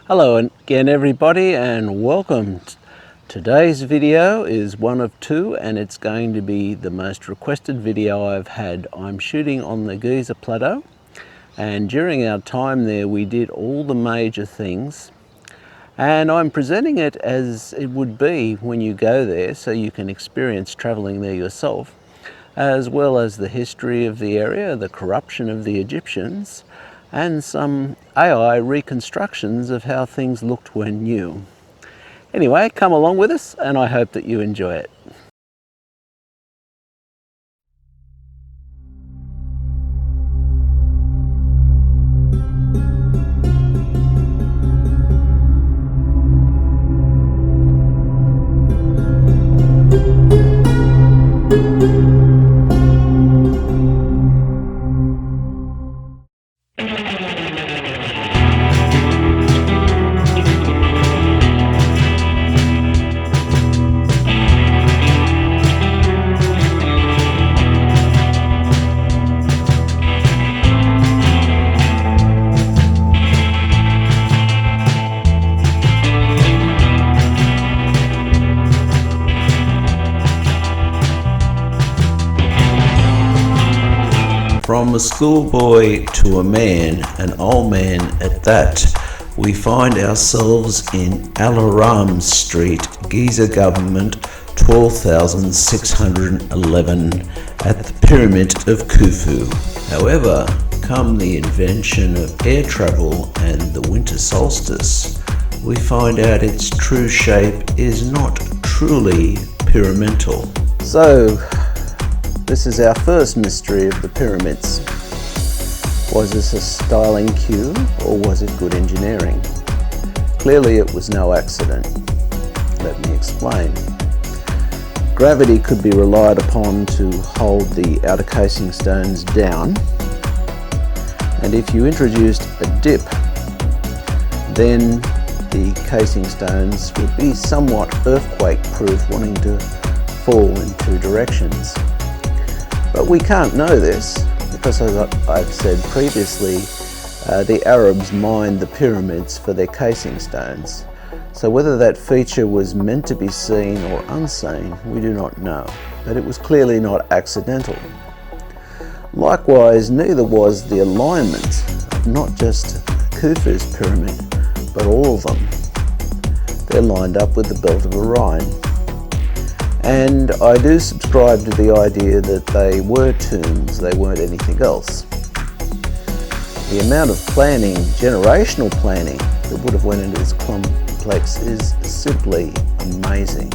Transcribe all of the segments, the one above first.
Hello again everybody, and welcome. Today's video is one of two, and it's going to be the most requested video I've had. I'm shooting on the Giza plateau, and during our time there we did all the major things, and I'm presenting it as it would be when you go there, so you can experience traveling there yourself, as well as the history of the area, the corruption of the Egyptians, and some AI reconstructions of how things looked when new. Anyway, come along with us, and I hope that you enjoy it. From a schoolboy to a man, an old man at that, we find ourselves in Al Haram Street, Giza Government, 12,611, at the Pyramid of Khufu. However, come the invention of air travel and the winter solstice, we find out its true shape is not truly pyramidal. So, this is our first mystery of the pyramids. Was this a styling cue, or was it good engineering? Clearly it was no accident. Let me explain. Gravity could be relied upon to hold the outer casing stones down, and if you introduced a dip, then the casing stones would be somewhat earthquake-proof, wanting to fall in two directions. But we can't know this because, as I've said previously, the Arabs mined the pyramids for their casing stones. So whether that feature was meant to be seen or unseen, we do not know. But it was clearly not accidental. Likewise, neither was the alignment of not just Khufu's pyramid, but all of them. They're lined up with the belt of Orion. And I do subscribe to the idea that they were tombs, they weren't anything else. The amount of planning, generational planning, that would have went into this complex is simply amazing.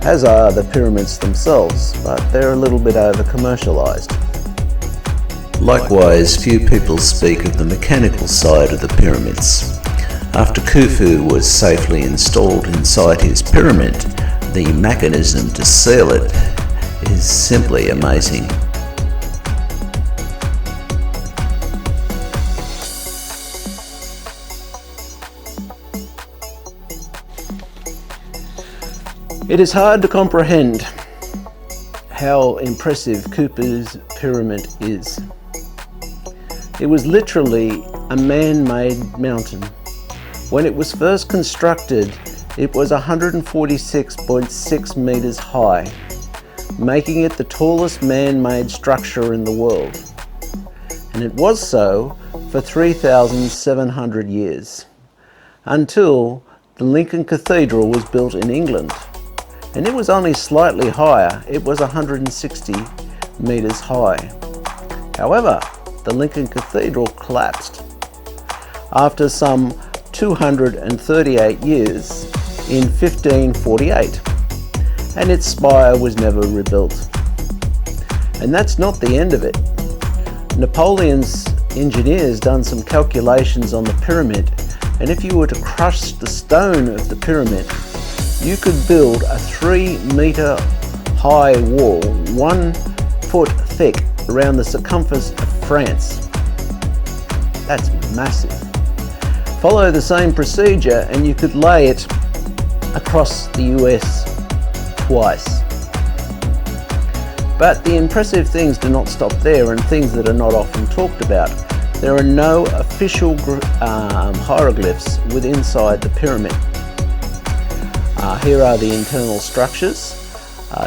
As are the pyramids themselves, but they're a little bit over-commercialized. Likewise, few people speak of the mechanical side of the pyramids. After Khufu was safely installed inside his pyramid, the mechanism to seal it is simply amazing. It is hard to comprehend how impressive Khufu's pyramid is. It was literally a man-made mountain. When it was first constructed, it was 146.6 meters high, making it the tallest man-made structure in the world. And it was so for 3,700 years, until the Lincoln Cathedral was built in England. And it was only slightly higher, it was 160 meters high. However, the Lincoln Cathedral collapsed after some 238 years in 1548, and its spire was never rebuilt. And that's not the end of it. Napoleon's engineers done some calculations on the pyramid, and if you were to crush the stone of the pyramid, you could build a 3-meter high wall, 1 foot thick, around the circumference of France. That's massive. Follow the same procedure and you could lay it across the US twice. But the impressive things do not stop there, and things that are not often talked about. There are no official hieroglyphs inside the pyramid. Here are the internal structures.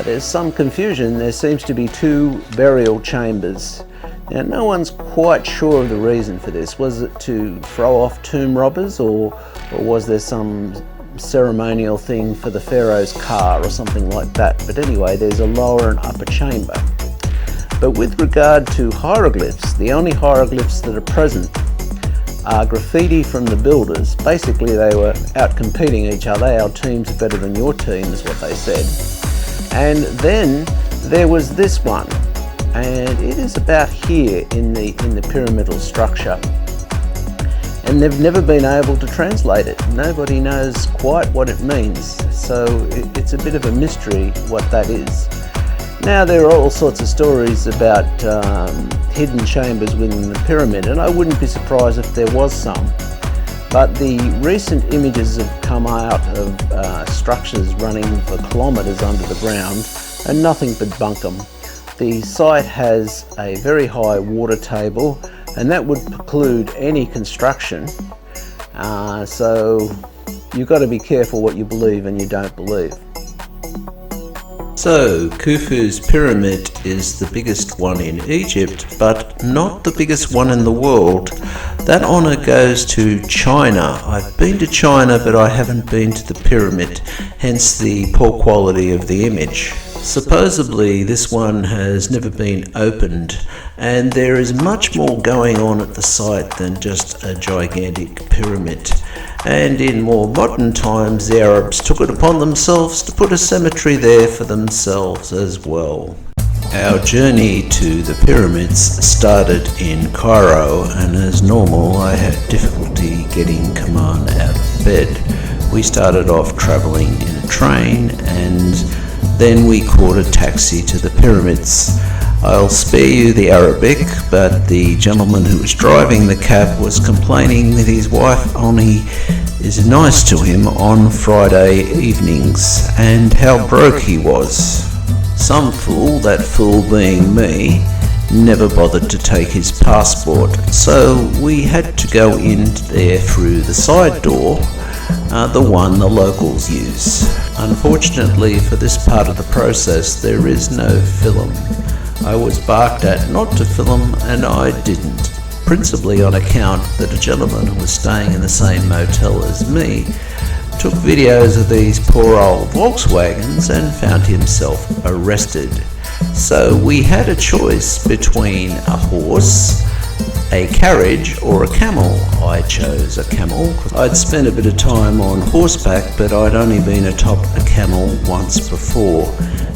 There's some confusion. There seems to be 2 burial chambers. Now, no one's quite sure of the reason for this. Was it to throw off tomb robbers, or was there some ceremonial thing for the Pharaoh's car or something like that? But anyway, there's a lower and upper chamber. But with regard to hieroglyphs, the only hieroglyphs that are present are graffiti from the builders. Basically, they were out competing each other. Our team's better than your team is what they said. And then there was this one, and it is about here in the pyramidal structure. And they've never been able to translate it. Nobody knows quite what it means. So it's a bit of a mystery what that is. Now, there are all sorts of stories about hidden chambers within the pyramid, and I wouldn't be surprised if there was some. But the recent images have come out of structures running for kilometres under the ground, and nothing but bunkum. The site has a very high water table, and that would preclude any construction. So you've got to be careful what you believe and you don't believe. So, Khufu's pyramid is the biggest one in Egypt, but not the biggest one in the world. That honour goes to China. I've been to China, but I haven't been to the pyramid, hence the poor quality of the image. Supposedly, this one has never been opened, and there is much more going on at the site than just a gigantic pyramid. And in more modern times, the Arabs took it upon themselves to put a cemetery there for themselves as well. Our journey to the pyramids started in Cairo, and as normal, I had difficulty getting Kaman out of bed. We started off travelling in a train, and then we caught a taxi to the pyramids. I'll spare you the Arabic, but the gentleman who was driving the cab was complaining that his wife only is nice to him on Friday evenings, and how broke he was. Some fool, that fool being me, never bothered to take his passport, so we had to go in there through the side door, the one the locals use. Unfortunately for this part of the process, there is no film. I was barked at not to film, and I didn't, principally on account that a gentleman who was staying in the same motel as me took videos of these poor old Volkswagens and found himself arrested. So we had a choice between a horse, a carriage, or a camel. I chose a camel. I'd spent a bit of time on horseback, but I'd only been atop a camel once before,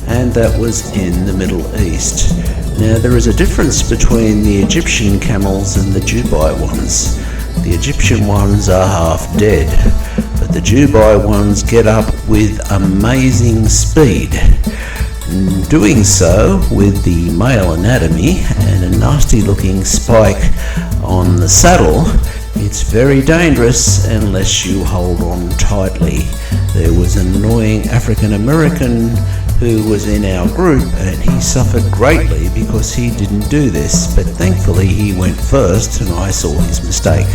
and that was in the Middle East. Now, there is a difference between the Egyptian camels and the Dubai ones. The Egyptian ones are half dead, but the Dubai ones get up with amazing speed. Doing so with the male anatomy and a nasty looking spike on the saddle, it's very dangerous unless you hold on tightly. There was an annoying African American who was in our group, and he suffered greatly because he didn't do this, but thankfully he went first and I saw his mistake.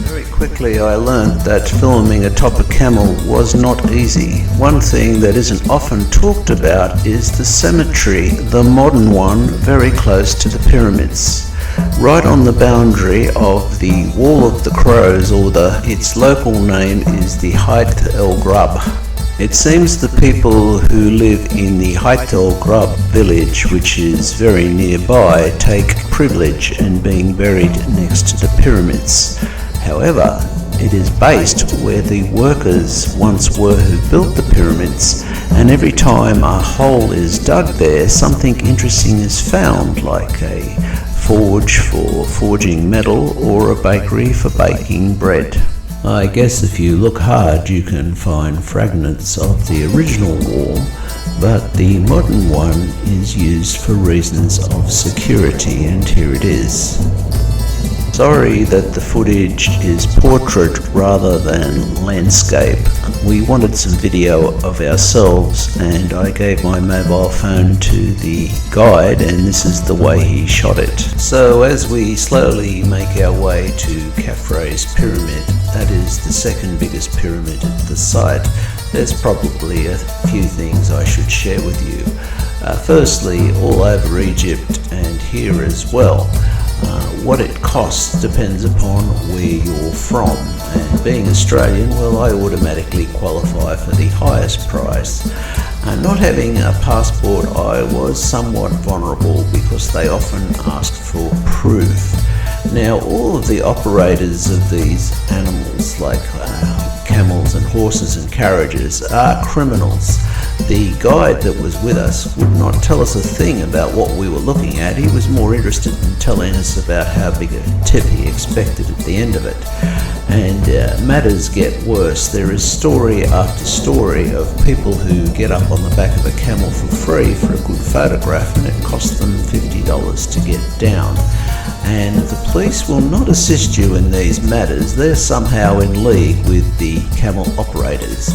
Very quickly I learned that filming atop a camel was not easy. One thing that isn't often talked about is the cemetery, the modern one, very close to the pyramids. Right on the boundary of the Wall of the Crows, or its local name is the Hayt el Grub. It seems the people who live in the Hayt el Grub village, which is very nearby, take privilege in being buried next to the pyramids. However, it is based where the workers once were who built the pyramids, and every time a hole is dug there, something interesting is found, like a forge for forging metal or a bakery for baking bread. I guess if you look hard you can find fragments of the original wall, but the modern one is used for reasons of security, and here it is. Sorry that the footage is portrait rather than landscape. We wanted some video of ourselves and I gave my mobile phone to the guide and this is the way he shot it. So as we slowly make our way to Pharaohs pyramid, that is the second biggest pyramid at the site, there's probably a few things I should share with you. Firstly, all over Egypt and here as well, what it costs depends upon where you're from, and being Australian, well, I automatically qualify for the highest price. Not having a passport, I was somewhat vulnerable because they often asked for proof. Now, all of the operators of these animals, like camels and horses and carriages, are criminals. The guide that was with us would not tell us a thing about what we were looking at. He was more interested in telling us about how big a tip he expected at the end of it. And matters get worse. There is story after story of people who get up on the back of a camel for free for a good photograph, and it costs them $50 to get down. And the police will not assist you in these matters. They're somehow in league with the camel operators.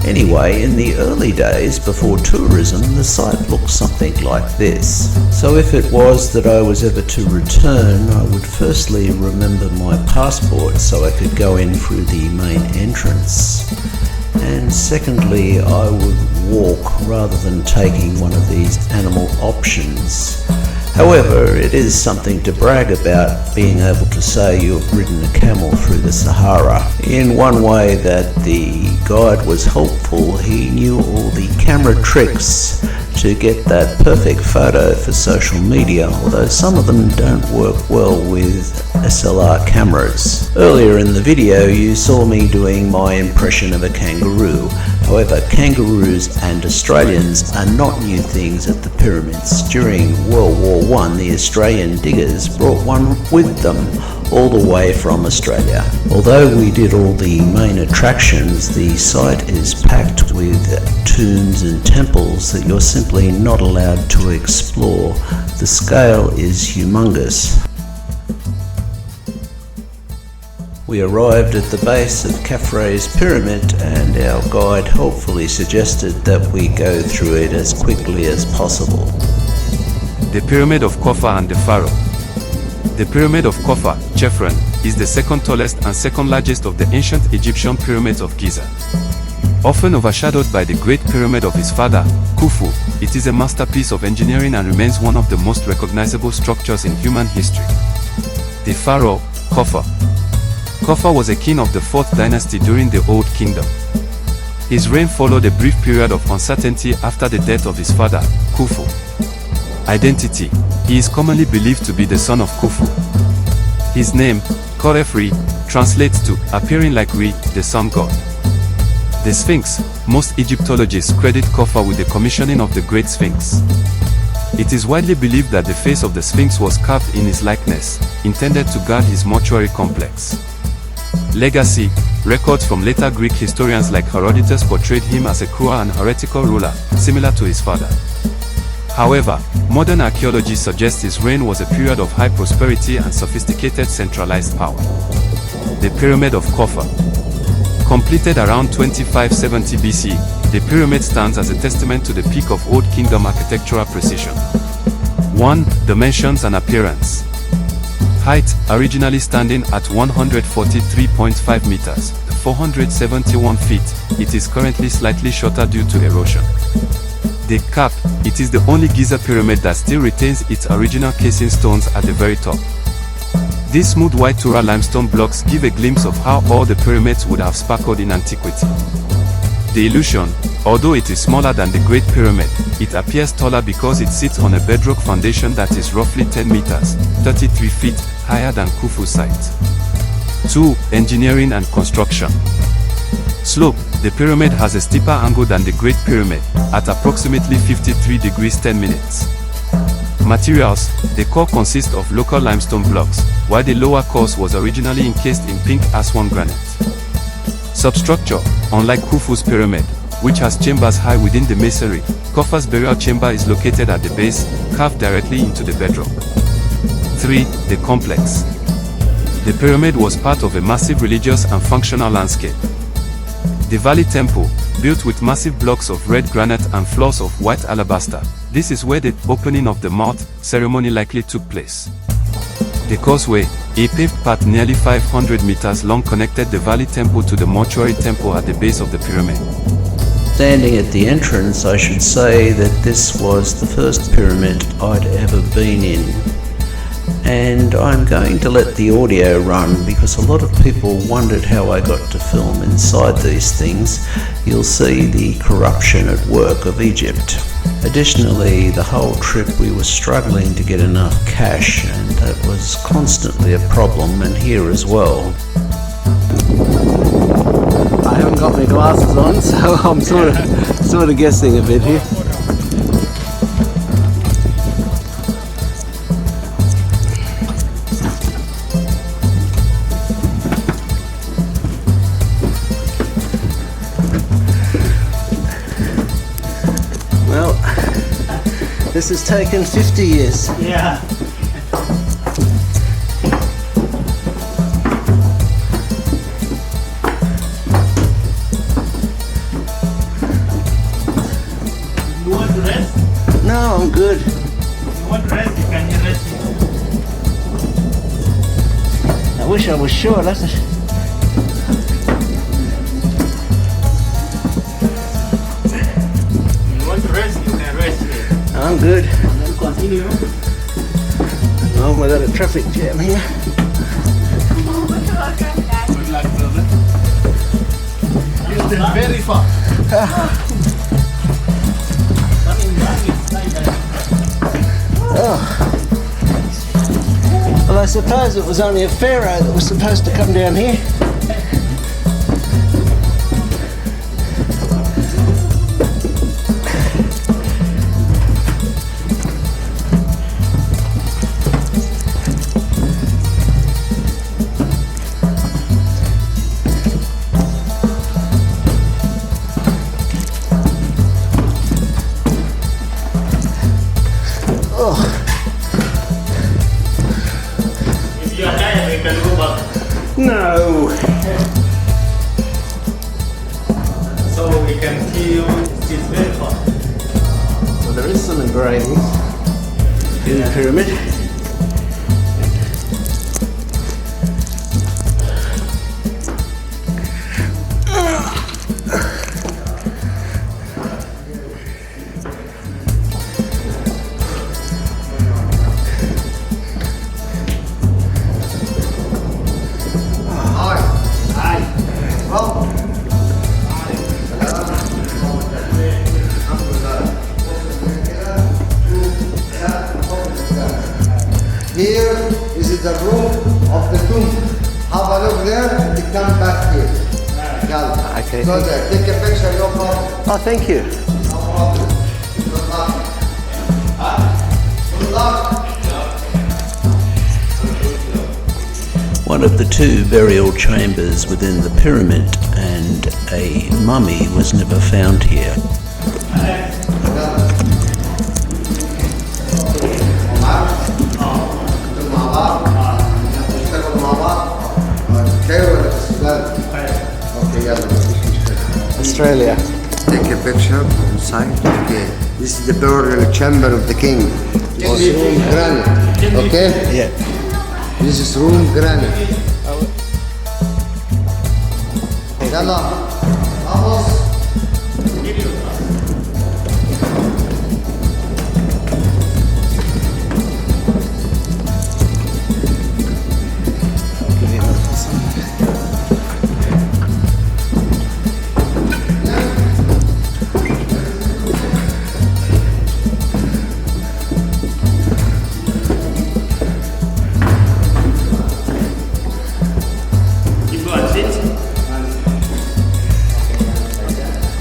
Anyway, in the early days before tourism, the site looked something like this. So if it was that I was ever to return, I would firstly remember my passport so I could go in through the main entrance. And secondly, I would walk rather than taking one of these animal options. However, it is something to brag about, being able to say you've ridden a camel through the Sahara. In one way that the guide was helpful, he knew all the camera tricks to get that perfect photo for social media, although some of them don't work well with SLR cameras. Earlier in the video you saw me doing my impression of a kangaroo. However, kangaroos and Australians are not new things at the pyramids. During World War I, the Australian diggers brought one with them all the way from Australia. Although we did all the main attractions, the site is packed with tombs and temples that you're simply not allowed to explore. The scale is humongous. We arrived at the base of Pharaohs pyramid and our guide helpfully suggested that we go through it as quickly as possible. The Pyramid of Khufu and the Pharaoh. The Pyramid of Khufu, Chephren, is the second tallest and second largest of the ancient Egyptian pyramids of Giza. Often overshadowed by the Great Pyramid of his father, Khufu, it is a masterpiece of engineering and remains one of the most recognizable structures in human history. The Pharaoh, Khufu. Khufu was a king of the 4th dynasty during the Old Kingdom. His reign followed a brief period of uncertainty after the death of his father, Khufu. Identity: he is commonly believed to be the son of Khufu. His name, Khorefri, translates to appearing like Re, the sun god. The Sphinx: most Egyptologists credit Khufu with the commissioning of the Great Sphinx. It is widely believed that the face of the Sphinx was carved in his likeness, intended to guard his mortuary complex. Legacy: records from later Greek historians like Herodotus portrayed him as a cruel and heretical ruler, similar to his father. However, modern archaeology suggests his reign was a period of high prosperity and sophisticated centralized power. The Pyramid of Khufu. Completed around 2570 BC, the pyramid stands as a testament to the peak of Old Kingdom architectural precision. 1. Dimensions and appearance. Height: originally standing at 143.5 meters, 471 feet, it is currently slightly shorter due to erosion. The cap: it is the only Giza pyramid that still retains its original casing stones at the very top. These smooth white Tura limestone blocks give a glimpse of how all the pyramids would have sparkled in antiquity. The illusion: although it is smaller than the Great Pyramid, it appears taller because it sits on a bedrock foundation that is roughly 10 meters, 33 feet, higher than Khufu's site. 2. Engineering and construction. Slope: the pyramid has a steeper angle than the Great Pyramid, at approximately 53 degrees 10 minutes. Materials: the core consists of local limestone blocks, while the lower course was originally encased in pink Aswan granite. Substructure: unlike Khufu's pyramid, which has chambers high within the masonry, Khufu's burial chamber is located at the base, carved directly into the bedrock. 3. The complex. The pyramid was part of a massive religious and functional landscape. The Valley Temple, built with massive blocks of red granite and floors of white alabaster. This is where the opening of the mouth ceremony likely took place. The causeway, a paved path nearly 500 meters long, connected the Valley Temple to the mortuary temple at the base of the pyramid. Standing at the entrance, I should say that this was the first pyramid I'd ever been in. And I'm going to let the audio run because a lot of people wondered how I got to film inside these things. You'll see the corruption at work of Egypt. Additionally, the whole trip we were struggling to get enough cash, and that was constantly a problem, and here as well. I haven't got my glasses on, so I'm sort of guessing a bit here. Well, this has taken 50 years. Yeah. You want to rest? No, I'm good. You want to rest? You can rest. I wish I was sure. That's a... You want to rest? You can rest here. I'm good. Then continue. Oh, I got a traffic jam here. Good luck, brother. It's very far. Coming back is like Well, I suppose it was only a pharaoh that was supposed to come down here. if you are tired, you can go back. No. So we can feel it's very far. Well, there is some engravings in the pyramid. Here is the room of the tomb. Have a look there and come back here. Yalla. Okay. Go there. Take a picture, no problem. Oh, thank you. No problem. Good luck. Good luck. One of the two burial chambers within the pyramid, and a mummy was never found here. Australia. Take a picture inside. Okay. This is the burial chamber of the king. This is room granite. Okay? Yeah. This is room granite. Yalla. Vamos.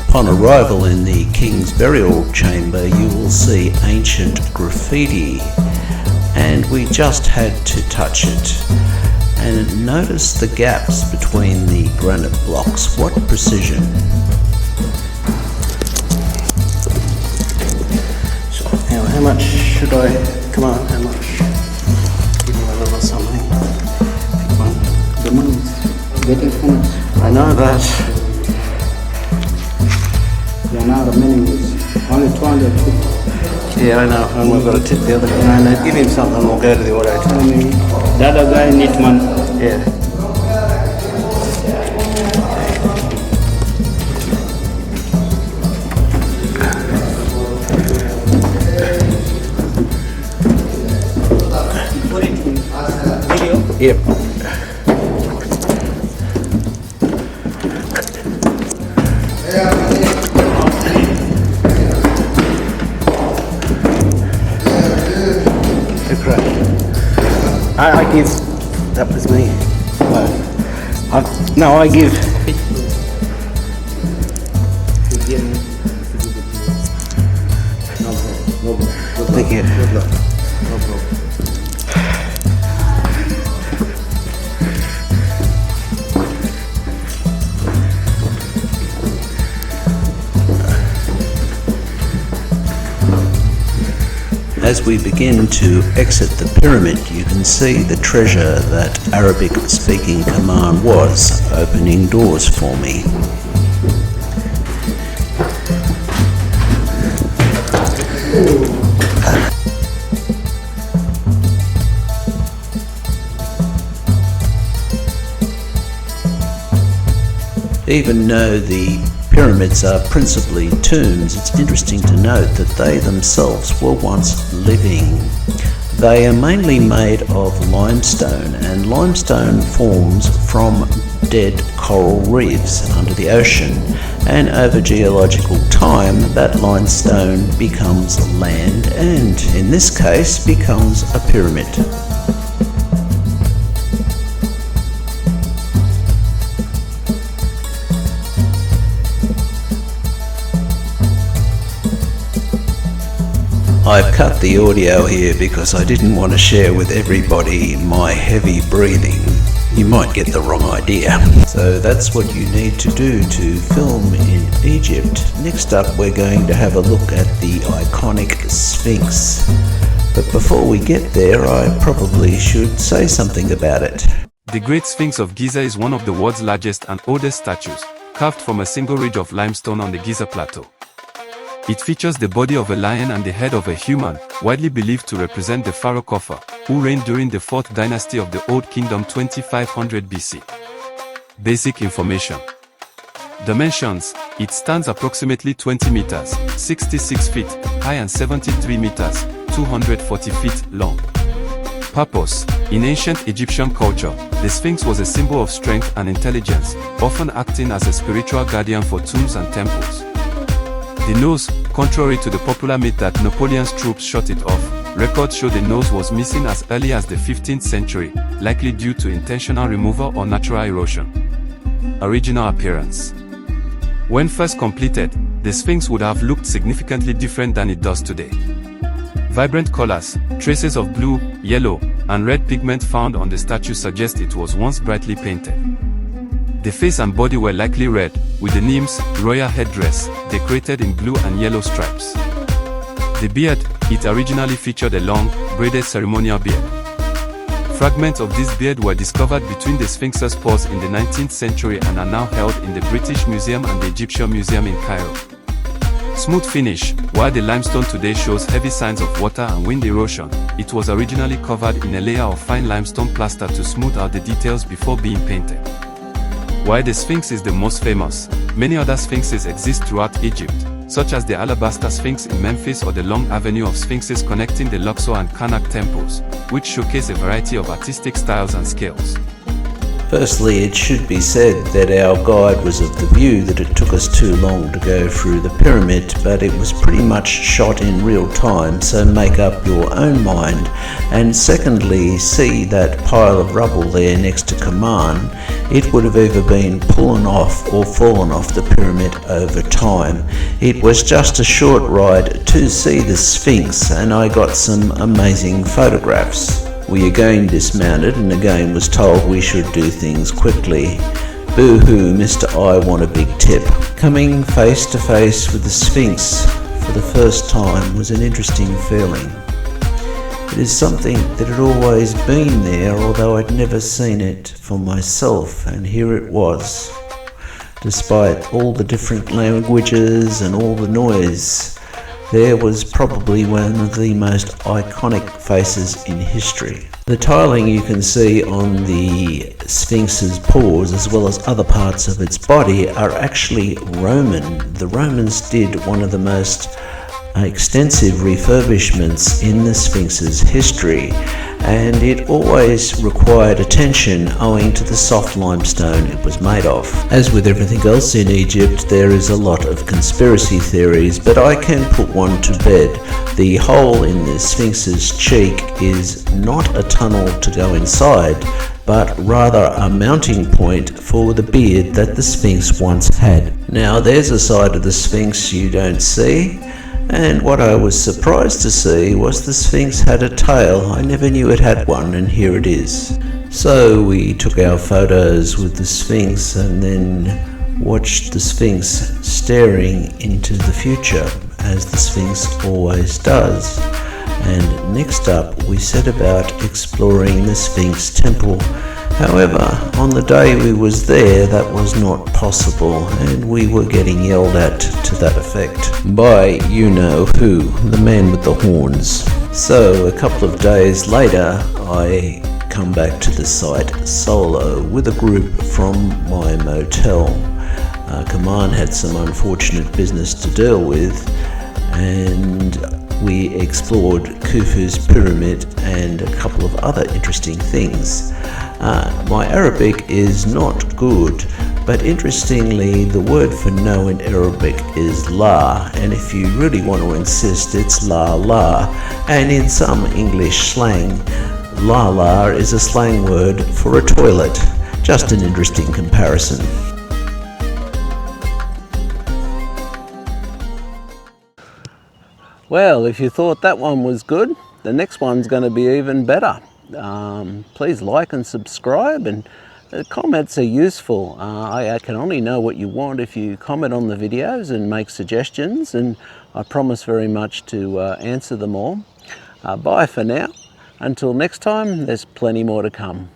Upon arrival in the king's burial chamber, you will see ancient graffiti, and we just had to touch it. And notice the gaps between the granite blocks. What precision. So, now, how much should I, come on, how much? Give me a little something. Pick one. getting finished. I know that. There are now remaining is only 200 people. Yeah, I know. And we've got to tip the other guy. No, give him something and we'll go to the auto. The other guy needs money. Yeah. Yep. I give. That was me. No, I give. Thank you. As we begin to exit the pyramid, you can see the treasure that Arabic-speaking command was opening doors for me. Even though the pyramids are principally tombs, it's interesting to note that they themselves were once living. They are mainly made of limestone, and limestone forms from dead coral reefs under the ocean, and over geological time that limestone becomes land and, in this case, becomes a pyramid. I've cut the audio here because I didn't want to share with everybody my heavy breathing. You might get the wrong idea. So that's what you need to do to film in Egypt. Next up, we're going to have a look at the iconic Sphinx. But before we get there, I probably should say something about it. The Great Sphinx of Giza is one of the world's largest and oldest statues, carved from a single ridge of limestone on the Giza plateau. It features the body of a lion and the head of a human, widely believed to represent the Pharaoh Khufu, who reigned during the 4th dynasty of the Old Kingdom 2500 BC. Basic information. Dimensions: it stands approximately 20 meters, 66 feet high and 73 meters, 240 feet long. Purpose: in ancient Egyptian culture, the Sphinx was a symbol of strength and intelligence, often acting as a spiritual guardian for tombs and temples. The nose, contrary to the popular myth that Napoleon's troops shot it off, records show the nose was missing as early as the 15th century, likely due to intentional removal or natural erosion. Original appearance. When first completed, the Sphinx would have looked significantly different than it does today. Vibrant colors, traces of blue, yellow, and red pigment found on the statue suggest it was once brightly painted. The face and body were likely red, with the nymph's royal headdress decorated in blue and yellow stripes. The beard: it originally featured a long, braided ceremonial beard. Fragments of this beard were discovered between the Sphinx's paws in the 19th century and are now held in the British Museum and the Egyptian Museum in Cairo. Smooth finish: while the limestone today shows heavy signs of water and wind erosion, it was originally covered in a layer of fine limestone plaster to smooth out the details before being painted. While the Sphinx is the most famous, many other Sphinxes exist throughout Egypt, such as the Alabaster Sphinx in Memphis or the long avenue of Sphinxes connecting the Luxor and Karnak temples, which showcase a variety of artistic styles and scales. Firstly, it should be said that our guide was of the view that it took us too long to go through the pyramid, but it was pretty much shot in real time, so make up your own mind. And secondly, see that pile of rubble there next to Kaman. It would have either been pullen off or fallen off the pyramid over time. It was just a short ride to see the Sphinx, and I got some amazing photographs. We again dismounted and again was told we should do things quickly. Boo-hoo, Mr. I want a big tip. Coming face to face with the Sphinx for the first time was an interesting feeling. It is something that had always been there, although I'd never seen it for myself, and here it was. Despite all the different languages and all the noise, there was probably one of the most iconic faces in history. The tiling you can see on the Sphinx's paws, as well as other parts of its body, are actually Roman. The Romans did one of the most extensive refurbishments in the Sphinx's history, and it always required attention owing to the soft limestone it was made of. As with everything else in Egypt, there is a lot of conspiracy theories, but I can put one to bed. The hole in the Sphinx's cheek is not a tunnel to go inside, but rather a mounting point for the beard that the Sphinx once had. Now there's a side of the Sphinx you don't see, and what I was surprised to see was the Sphinx had a tail. I never knew it had one, and here it is. So we took our photos with the Sphinx and then watched the Sphinx staring into the future, as the Sphinx always does. And next up we set about exploring the Sphinx temple. However, on the day we was there, that was not possible, and we were getting yelled at to that effect by you-know-who, the man with the horns. So a couple of days later, I come back to the site solo with a group from my motel. Kaman had some unfortunate business to deal with, and we explored Khufu's pyramid and a couple of other interesting things. My Arabic is not good, but interestingly the word for no in Arabic is la, and if you really want to insist, it's la la, and in some English slang, la la is a slang word for a toilet. Just an interesting comparison. Well, if you thought that one was good, the next one's going to be even better. Please like and subscribe, and comments are useful. I can only know what you want if you comment on the videos and make suggestions, and I promise very much to answer them all. Bye for now. Until next time, there's plenty more to come.